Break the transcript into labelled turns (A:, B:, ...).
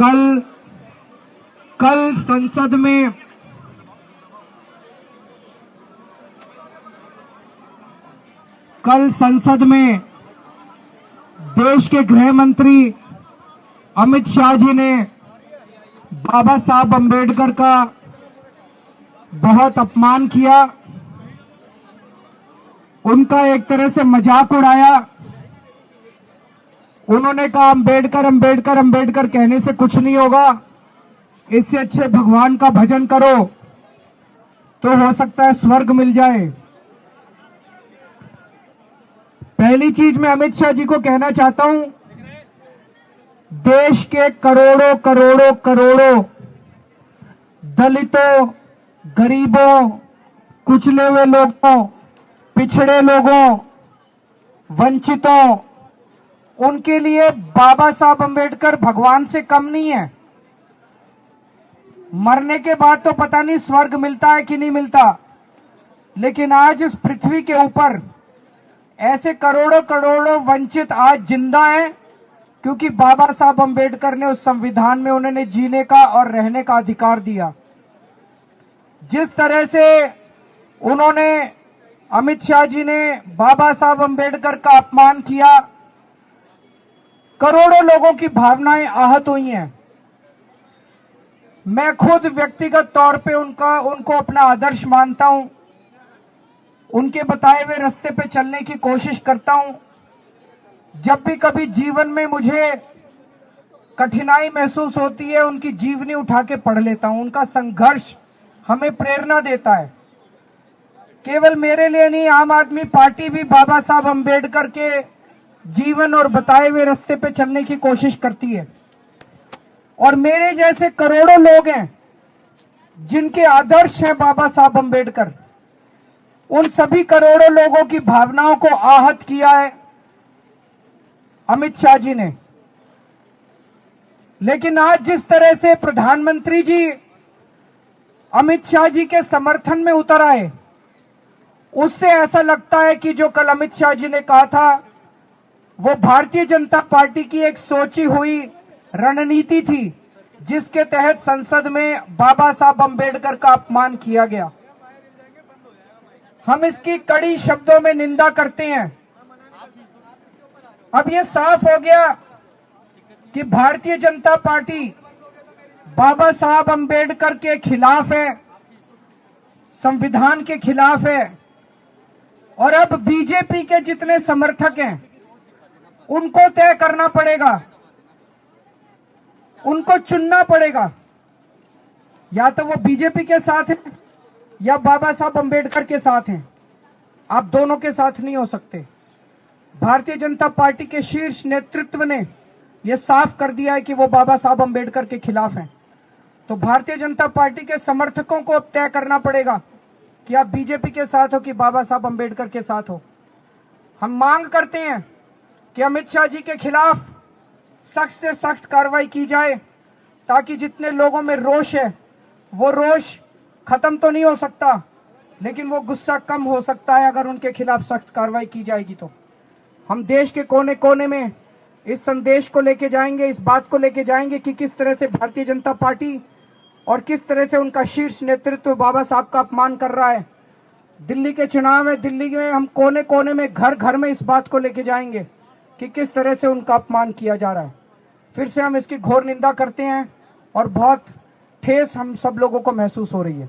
A: कल संसद में देश के गृह मंत्री अमित शाह जी ने बाबा साहब अंबेडकर का बहुत अपमान किया, उनका एक तरह से मजाक उड़ाया। उन्होंने कहा अंबेडकर अंबेडकर अंबेडकर कहने से कुछ नहीं होगा, इससे अच्छे भगवान का भजन करो तो हो सकता है स्वर्ग मिल जाए। पहली चीज मैं अमित शाह जी को कहना चाहता हूं, देश के करोड़ों करोड़ों करोड़ों दलितों, गरीबों, कुचले हुए लोगों, पिछड़े लोगों, वंचितों, उनके लिए बाबा साहब अंबेडकर भगवान से कम नहीं है। मरने के बाद तो पता नहीं स्वर्ग मिलता है कि नहीं मिलता, लेकिन आज इस पृथ्वी के ऊपर ऐसे करोड़ों करोड़ों वंचित आज जिंदा हैं, क्योंकि बाबा साहब अंबेडकर ने उस संविधान में उन्होंने जीने का और रहने का अधिकार दिया। जिस तरह से उन्होंने, अमित शाह जी ने बाबा साहब अंबेडकर का अपमान किया, करोड़ों लोगों की भावनाएं आहत हुई हैं। मैं खुद व्यक्तिगत तौर पे उनको अपना आदर्श मानता हूं, उनके बताए हुए रास्ते पे चलने की कोशिश करता हूं। जब भी कभी जीवन में मुझे कठिनाई महसूस होती है, उनकी जीवनी उठा के पढ़ लेता हूं। उनका संघर्ष हमें प्रेरणा देता है। केवल मेरे लिए नहीं, आम आदमी पार्टी भी बाबा साहब अंबेडकर के जीवन और बताए हुए रास्ते पे चलने की कोशिश करती है। और मेरे जैसे करोड़ों लोग हैं जिनके आदर्श हैं बाबा साहब अंबेडकर, उन सभी करोड़ों लोगों की भावनाओं को आहत किया है अमित शाह जी ने। लेकिन आज जिस तरह से प्रधानमंत्री जी अमित शाह जी के समर्थन में उतर आए, उससे ऐसा लगता है कि जो कल अमित शाह जी ने कहा था वो भारतीय जनता पार्टी की एक सोची हुई रणनीति थी, जिसके तहत संसद में बाबा साहब अंबेडकर का अपमान किया गया। हम इसकी कड़ी शब्दों में निंदा करते हैं। अब यह साफ हो गया कि भारतीय जनता पार्टी बाबा साहब अंबेडकर के खिलाफ है, संविधान के खिलाफ है। और अब बीजेपी के जितने समर्थक हैं उनको तय करना पड़ेगा, उनको चुनना पड़ेगा, या तो वो बीजेपी के साथ हैं या बाबा साहब अंबेडकर के साथ हैं। आप दोनों के साथ नहीं हो सकते। भारतीय जनता पार्टी के शीर्ष नेतृत्व ने यह साफ कर दिया है कि वो बाबा साहब अंबेडकर के खिलाफ हैं। तो भारतीय जनता पार्टी के समर्थकों को अब तय करना पड़ेगा कि आप बीजेपी के साथ हो कि बाबा साहब अंबेडकर के साथ हो। हम मांग करते हैं कि अमित शाह जी के खिलाफ सख्त से सख्त कार्रवाई की जाए, ताकि जितने लोगों में रोष है वो रोष खत्म तो नहीं हो सकता, लेकिन वो गुस्सा कम हो सकता है अगर उनके खिलाफ सख्त कार्रवाई की जाएगी। तो हम देश के कोने कोने में इस संदेश को लेके जाएंगे, इस बात को लेके जाएंगे कि किस तरह से भारतीय जनता पार्टी और किस तरह से उनका शीर्ष नेतृत्व बाबा साहब का अपमान कर रहा है। दिल्ली के चुनाव में, दिल्ली में हम कोने कोने में, घर घर में इस बात को लेके जाएंगे कि किस तरह से उनका अपमान किया जा रहा है। फिर से हम इसकी घोर निंदा करते हैं और बहुत ठेस हम सब लोगों को महसूस हो रही है।